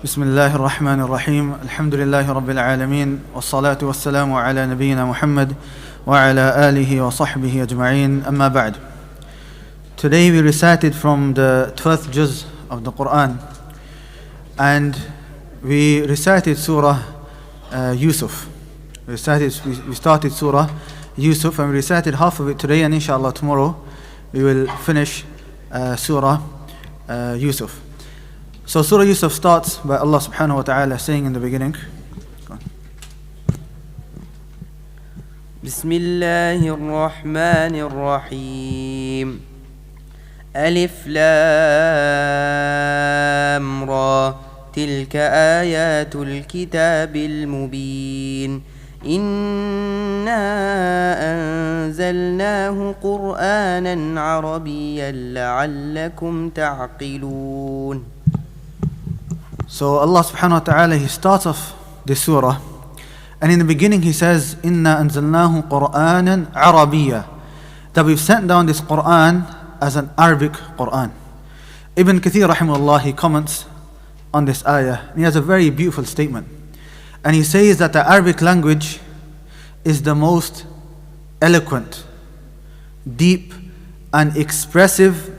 بسم الله الرحمن الرحيم الحمد لله رب العالمين والصلاة والسلام على نبينا محمد وعلى آله وصحبه أجمعين أما بعد. Today we recited from the 12th juz of the Quran, and we recited Surah Yusuf. We started Surah Yusuf and we recited half of it today, and inshallah tomorrow we will finish Surah Yusuf. So Surah Yusuf starts by Allah subhanahu wa ta'ala saying in the beginning, Bismillahir Rahmanir Rahim. Alif Lam Ra. Tilka ayatul kitabil mubin. Inna anzalnahu Qur'anan Arabiyyan la'allakum ta'qilun. So Allah subhanahu wa ta'ala, He starts off this surah, and in the beginning He says, Inna anzalnahu Qur'anan Arabiyya, that we've sent down this Qur'an as an Arabic Qur'an. Ibn Kathir rahimahullah, he comments on this ayah, and he has a very beautiful statement. And he says that the Arabic language is the most eloquent, deep and expressive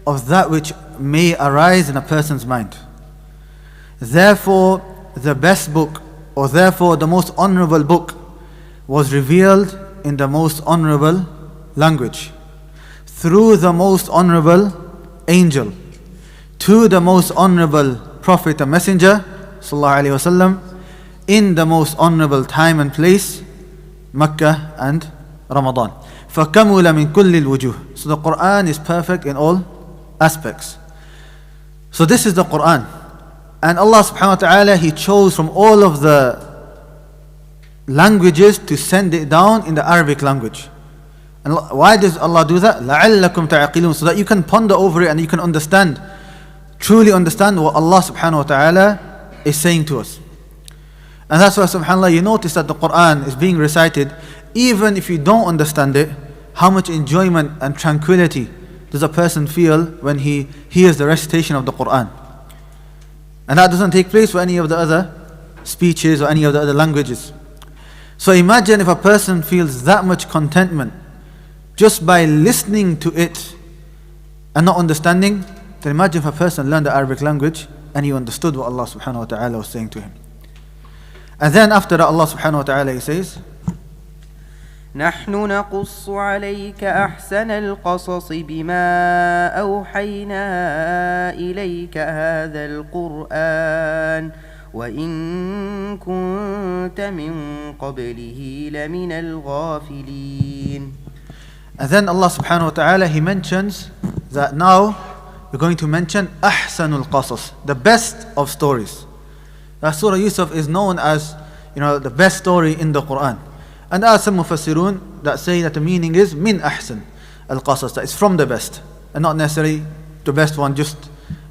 of that which may arise in a person's mind. Therefore, the best book, or therefore the most honorable book, was revealed in the most honorable language, through the most honorable angel, to the most honorable prophet and messenger, sallallahu alaihi wasallam, in the most honorable time and place, Makkah and Ramadan. فَكَمُلَ مِن كُلِّ الْوُجُوهِ. So the Quran is perfect in all aspects. So this is the Quran. And Allah subhanahu wa ta'ala, He chose from all of the languages to send it down in the Arabic language. And why does Allah do that? لَعَلَّكُمْ تَعْقِلُونَ. So that you can ponder over it and you can understand, truly understand what Allah subhanahu wa ta'ala is saying to us. And that's why subhanAllah, you notice that the Quran is being recited, even if you don't understand it, how much enjoyment and tranquility does a person feel when he hears the recitation of the Quran. And that doesn't take place for any of the other speeches or any of the other languages. So imagine if a person feels that much contentment just by listening to it and not understanding, then imagine if a person learned the Arabic language and he understood what Allah subhanahu wa ta'ala was saying to him. And then after that, Allah subhanahu wa ta'ala, He says, نحن نقص عليك أحسن القصص بما أوحينا إليك هذا القرآن وإن كنت من قبله لمن الغافلين. And then Allah subhanahu wa ta'ala, He mentions that now we're going to mention أحسن القصص, the best of stories. That Surah Yusuf is known as, the best story in the Quran. And there are some mufassirun that say that the meaning is min ahsan al-qasas, that it's from the best, and not necessarily the best one just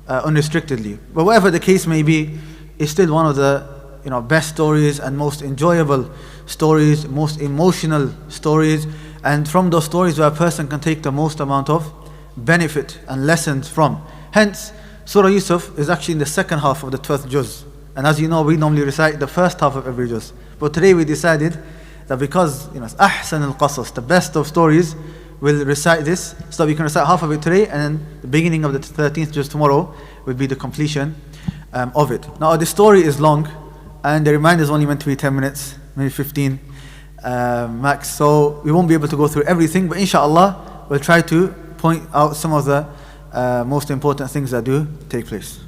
unrestrictedly. But whatever the case may be, it's still one of the best stories and most enjoyable stories, most emotional stories, and from those stories where a person can take the most amount of benefit and lessons from. Hence, Surah Yusuf is actually in the second half of the 12th juz. And as you know, we normally recite the first half of every juz. But today we decided that because ahsan al-qasas, the best of stories, we'll recite this, so that we can recite half of it today, and then the beginning of the 13th juz tomorrow will be the completion of it. Now the story is long, and the reminder is only meant to be 10 minutes, maybe 15 max, so we won't be able to go through everything, but inshallah we'll try to point out some of the most important things that do take place.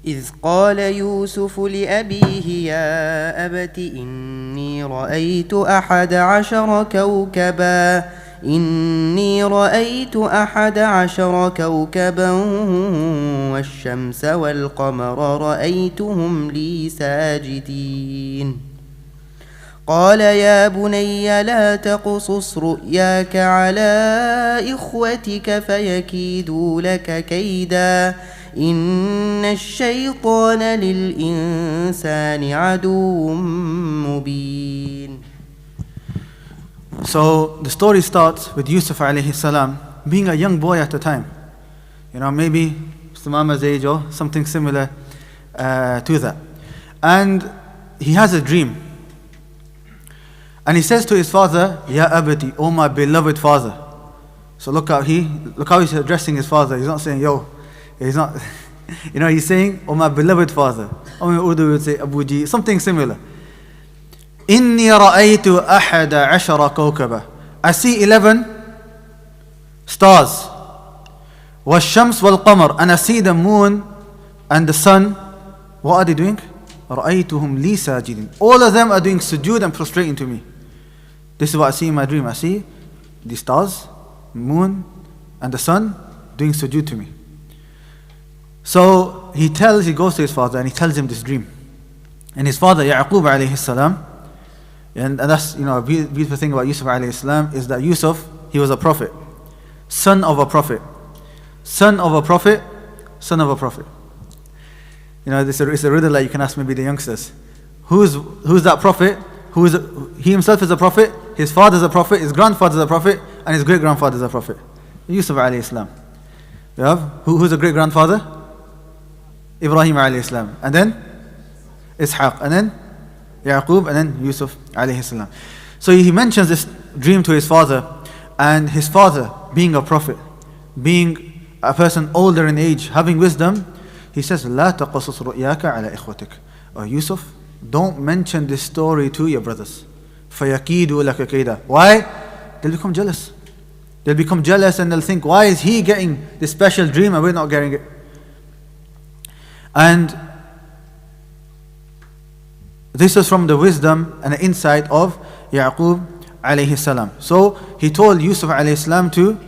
إذ قال يوسف لأبيه يا أبت إني رأيت أحد عشر كوكبا والشمس والقمر رأيتهم لي ساجدين. قال يا بني لا تقصص رؤياك على إخوتك فيكيدوا لك كيدا إن الشيطان للإنسان عدو مبين. So the story starts with Yusuf alayhi salam being a young boy at the time. Maybe Mama's age or something similar. to that. And he has a dream. And he says to his father, Ya abati, oh my beloved father. So look how he's addressing his father. He's not saying, yo. He's not, he's saying, oh my beloved father. Or in Urdu we would say, Abuji, something similar. Inni ra'aytu ahada ashara kawkaba. I see 11 stars. Wal-shams wal-qamar. And I see the moon and the sun. What are they doing? رَأَيْتُهُمْ لِي سَاجِدِينَ. All of them are doing sujood and prostrating to me. This is what I see in my dream. I see the stars, moon, and the sun doing sujood to me. So he goes to his father and he tells him this dream. And his father, Ya'qub alayhi salam, and that's, a beautiful thing about Yusuf alayhi salam is that Yusuf, he was a prophet. Son of a prophet. Son of a prophet. Son of a prophet. It's a riddle that you can ask maybe the youngsters. Who's that prophet? He himself is a prophet, his father is a prophet, his grandfather is a prophet, and his great grandfather is a prophet. Yusuf alayhi salam. You have who's a great grandfather? Ibrahim alayhi salam. And then Ishaq. And then Yaqub. And then Yusuf alayhi salam. So he mentions this dream to his father, and his father, being a prophet, being a person older in age, having wisdom, he says, لا تقصص رؤياك على إخوتك. Oh Yusuf, don't mention this story to your brothers. فَيَكِيدُوا لَكَ كَيْدًا. Why? They'll become jealous. They'll become jealous and they'll think, why is he getting this special dream and we're not getting it? And this is from the wisdom and the insight of Yaqub alayhi salam. So he told Yusuf alayhi salam to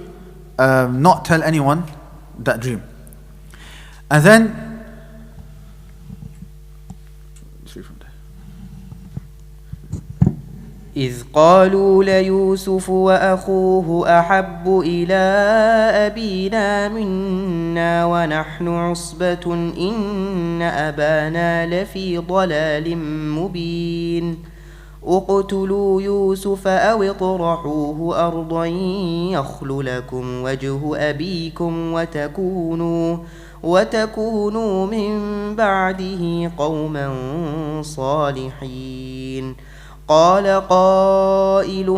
not tell anyone that dream. And then إذ قالوا ليوسف وأخوه أحب إلى أبينا منا ونحن عصبة إن أبانا لفي ضلال مبين اقتلوا يوسف أو اطرحوه أرضا يخل لكم وجه أبيكم وتكونوا من بعده قوما صالحين قال قائل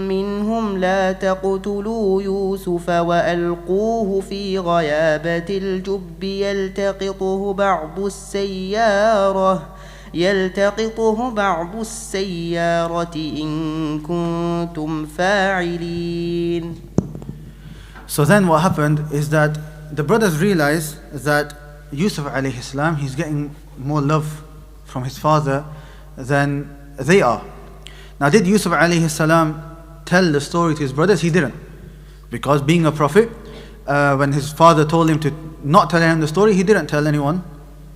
منهم لا تقتلوا يوسف وألقوه في غيابة الجب يلتقطه بعض السيارة إن كنتم فاعلين. So then what happened is that the brothers realized that Yusuf alayhi salam, he's getting more love from his father than they are. Now did Yusuf alayhi salam tell the story to his brothers? He didn't. Because being a prophet, when his father told him to not tell him the story, he didn't tell anyone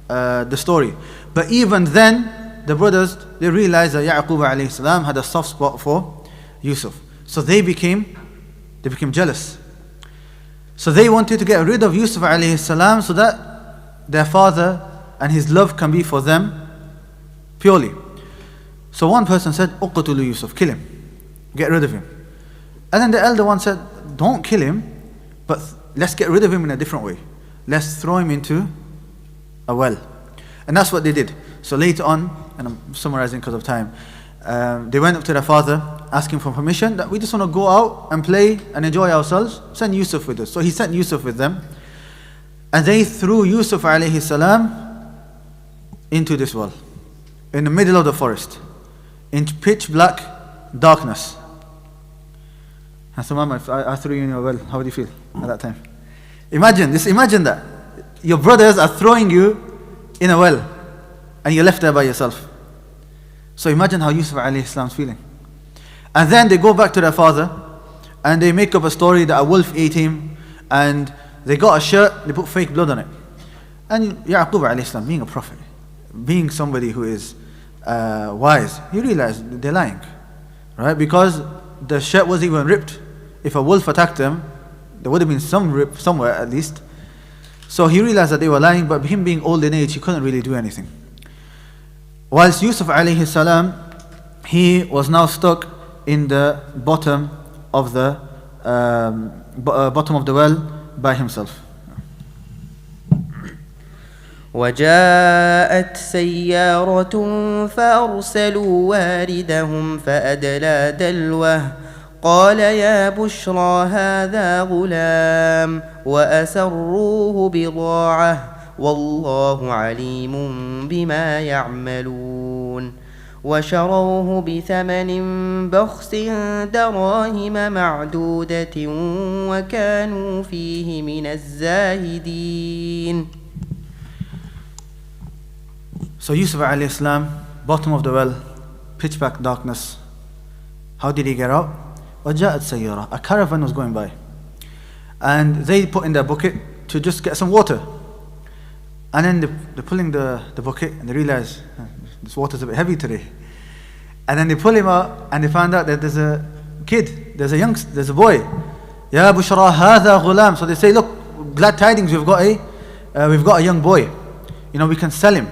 the story. But even then, the brothers, they realized that Yaqub alayhi salam had a soft spot for Yusuf. So they became jealous. So they wanted to get rid of Yusuf alayhi salam so that their father and his love can be for them purely. So one person said, uqtulu Yusuf, kill him, get rid of him. And then the elder one said, don't kill him, but let's get rid of him in a different way. Let's throw him into a well. And that's what they did. So later on, and I'm summarizing because of time, they went up to their father asking for permission that we just want to go out and play and enjoy ourselves. Send Yusuf with us. So he sent Yusuf with them. And they threw Yusuf alayhi salam into this well, in the middle of the forest, in pitch black darkness. And so Mama, if I threw you in a well, how would you feel at that time? Imagine that. Your brothers are throwing you in a well and you're left there by yourself. So imagine how Yusuf alayhi salam is feeling. And then they go back to their father and they make up a story that a wolf ate him, and they got a shirt, they put fake blood on it. And Yaqub alayhi salam, being a prophet, being somebody who is wise, he realized they're lying, right? Because the shirt wasn't even ripped. If a wolf attacked them, there would have been some rip somewhere at least. So he realized that they were lying, but him being old in age, he couldn't really do anything. Whilst Yusuf alayhi salam, he was now stuck in the bottom of the well by himself. وجاءت سيارة فأرسلوا واردهم فأدلى دلوه قال يا بشرى هذا غلام وأسروه بضاعة والله عليم بما يعملون وشروه بثمن بخس دراهم معدودة وكانوا فيه من الزاهدين. So Yusuf alayhi salam, bottom of the well, pitch black darkness. How did he get out? وَجَاءَتْ سَيَّارَةٌ, a caravan was going by. And they put in their bucket to just get some water. And then they're pulling the bucket and they realize, this water's a bit heavy today. And then they pull him out and they find out that there's a kid, there's a boy. Ya Bushra hadha ghulam. So they say, look, glad tidings, we've got a young boy. We can sell him.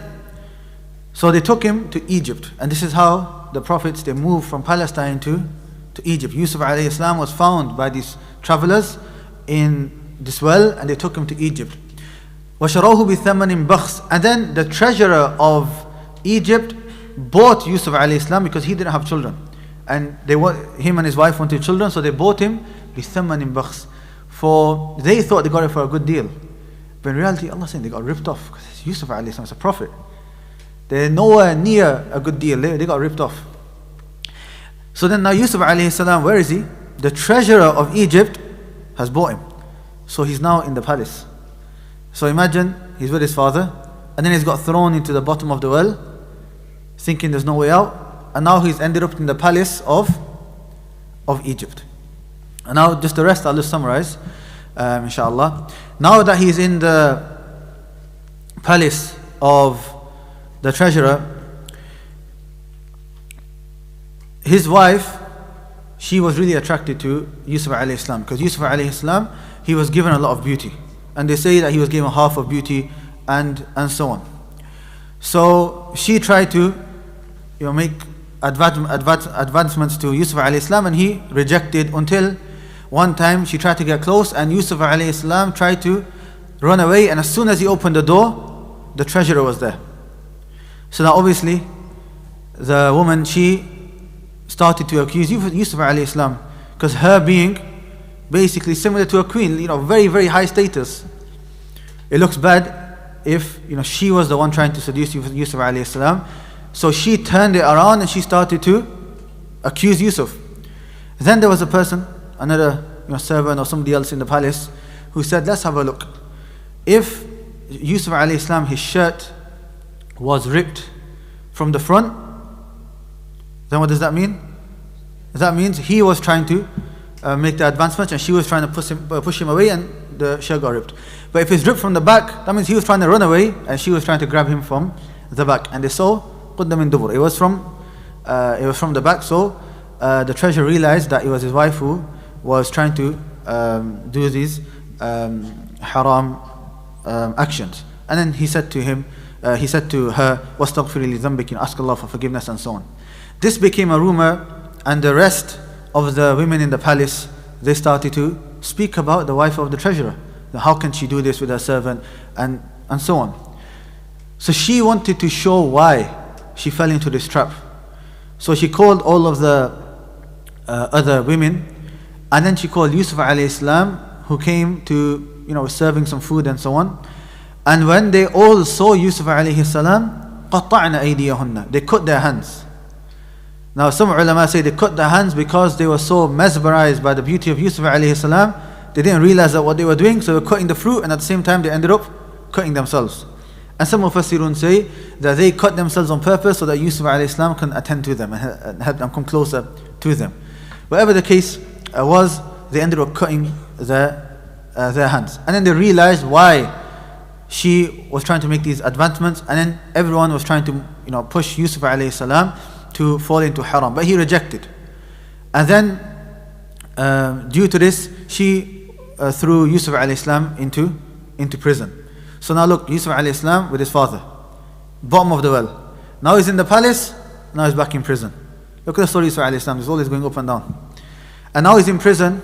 So they took him to Egypt. And this is how the prophets, they moved from Palestine to Egypt. Yusuf alayhi salam was found by these travelers in this well and they took him to Egypt. وَشَرَوْهُ بِثَمَنٍ بَخْسٍ. And then the treasurer of Egypt bought Yusuf alayhi salam because he didn't have children. And him and his wife wanted children, so they bought him بِثَمَنٍ بَخْسٍ. For they thought they got it for a good deal. But in reality, Allah saying they got ripped off because Yusuf alayhi salam is a prophet. They're nowhere near a good deal. They got ripped off. So then now Yusuf alayhi salam, where is he? The treasurer of Egypt has bought him. So he's now in the palace. So imagine he's with his father and then he's got thrown into the bottom of the well thinking there's no way out, and now he's ended up in the palace of Egypt. And now just the rest I'll just summarize inshallah. Now that he's in the palace of the treasurer, his wife, she was really attracted to Yusuf alayhi salam because Yusuf alayhi salam, he was given a lot of beauty. And they say that he was given half of beauty and so on. So she tried to make advancements to Yusuf alayhi salam and he rejected until one time she tried to get close and Yusuf alayhi salam tried to run away, and as soon as he opened the door, the treasurer was there. So now obviously the woman, she started to accuse Yusuf alayhi salam because her being basically similar to a queen, very, very high status. It looks bad if she was the one trying to seduce Yusuf alayhi salam. So she turned it around and she started to accuse Yusuf. Then there was a person, another servant or somebody else in the palace, who said, let's have a look. If Yusuf alayhi salam, his shirt was ripped from the front, then what does that mean? That means he was trying to make the advancement and she was trying to push him away and the shirt got ripped. But if it's ripped from the back, that means he was trying to run away and she was trying to grab him from the back. And they saw قُدَّ مِن دُبُرٍ. It was from the back. So the treasurer realized that it was his wife who was trying to do these haram actions. And then he said to her, وَاسْتَغْفِرِ لِذَنْبِكِ, ask Allah for forgiveness and so on. This became a rumor, and the rest of the women in the palace, they started to speak about the wife of the treasurer. How can she do this with her servant and so on. So she wanted to show why she fell into this trap. So she called all of the other women, and then she called Yusuf alayhi salam, who came to serving some food and so on. And when they all saw Yusuf alayhi salam, قَطَّعْنَ أَيْدِيَهُنَّ, they cut their hands. Now some ulama say they cut their hands because they were so mesmerized by the beauty of Yusuf alayhi salam, they didn't realize that what they were doing, so they were cutting the fruit, and at the same time they ended up cutting themselves. And some Mufassirun say that they cut themselves on purpose so that Yusuf alayhi salam can attend to them and help them come closer to them. Whatever the case was, they ended up cutting their hands. And then they realized why she was trying to make these advancements, and then everyone was trying to push Yusuf alayhi salam to fall into haram, but he rejected. And then due to this, she threw Yusuf alayhi salam into prison. So now look, Yusuf alayhi salam with his father, bottom of the well. Now he's in the palace, now he's back in prison. Look at the story of Yusuf alayhi salam, he's always going up and down. And now he's in prison,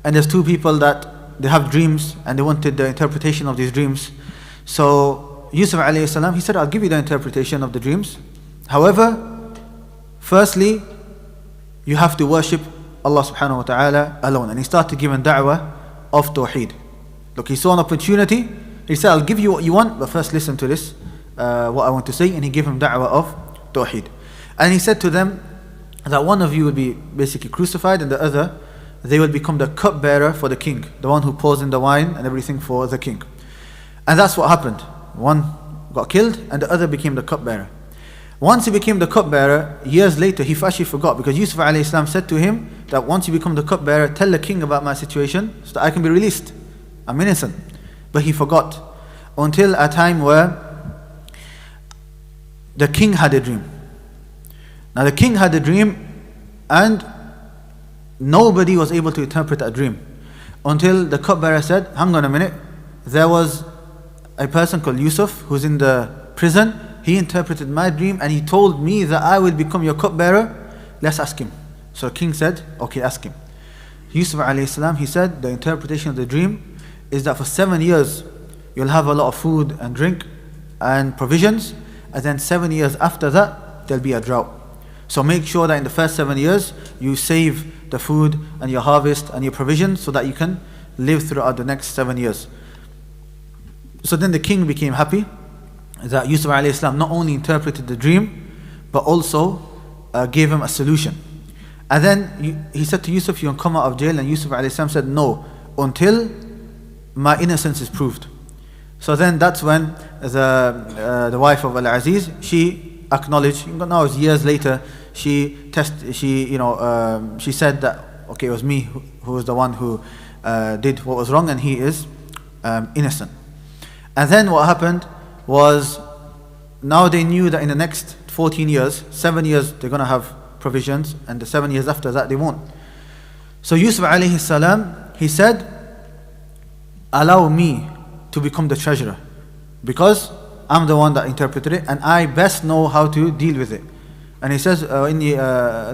and there's two people that they have dreams and they wanted the interpretation of these dreams. So Yusuf alayhi salam, he said, I'll give you the interpretation of the dreams. However, firstly, you have to worship Allah subhanahu wa ta'ala alone. And he started giving da'wah of Tawheed. Look, he saw an opportunity. He said, I'll give you what you want, but first listen to this, what I want to say. And he gave him da'wah of Tawheed. And he said to them that one of you will be basically crucified, and the other, they will become the cupbearer for the king, the one who pours in the wine and everything for the king. And that's what happened. One got killed and the other became the cupbearer. Once he became the cupbearer, years later, he actually forgot, because Yusuf alayhi salam said to him that once you become the cupbearer, tell the king about my situation so that I can be released. I'm innocent. But he forgot until a time where the king had a dream. Now the king had a dream and nobody was able to interpret that dream until the cupbearer said, hang on a minute, there was a person called Yusuf who's in the prison. He interpreted my dream and he told me that I will become your cupbearer. Let's ask him. So the king said, okay, ask him. Yusuf alayhi salam, he said the interpretation of the dream is that for 7 years you'll have a lot of food and drink and provisions, and then 7 years after that there'll be a drought. So make sure that in the first 7 years you save the food and your harvest and your provisions so that you can live throughout the next 7 years. So then the king became happy that Yusuf alayhi salam not only interpreted the dream but also gave him a solution. And then he said to Yusuf, you can come out of jail. And Yusuf alayhi salam said, no, until my innocence is proved. So then that's when the wife of Al-Aziz, she acknowledged, now it's years later, she said that, okay, it was me who was the one who did what was wrong, and he is innocent. And then what happened was, now they knew that in the next 14 years, 7 years they're going to have provisions, and the 7 years after that they won't. So Yusuf alayhi salam, he said, allow me to become the treasurer, because I'm the one that interpreted it and I best know how to deal with it. And he says, إِنِّي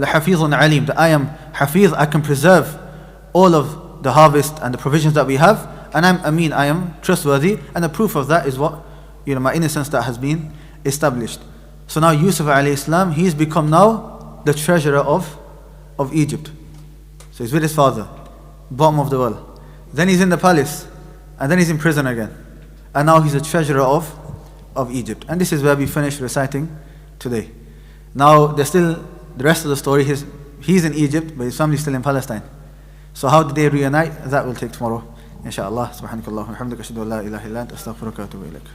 لَحَفِيظٌ عَلِيمٌ, that I am hafiz, I can preserve all of the harvest and the provisions that we have, and I'm Amin, I am trustworthy. And the proof of that is what? My innocence that has been established. So now Yusuf alayhi salam, he's become now the treasurer of Egypt. So he's with his father, bottom of the world. Then he's in the palace, and then he's in prison again. And now he's a treasurer of Egypt. And this is where we finish reciting today. Now there's still the rest of the story. He's in Egypt, but his family's still in Palestine. So how did they reunite? That will take tomorrow, inshallah. Subhanakallah wa hamdika, ashhadu an la ilaha illa anta, astaghfiruka wa atubu ilaik.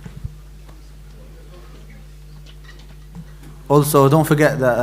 Also, don't forget that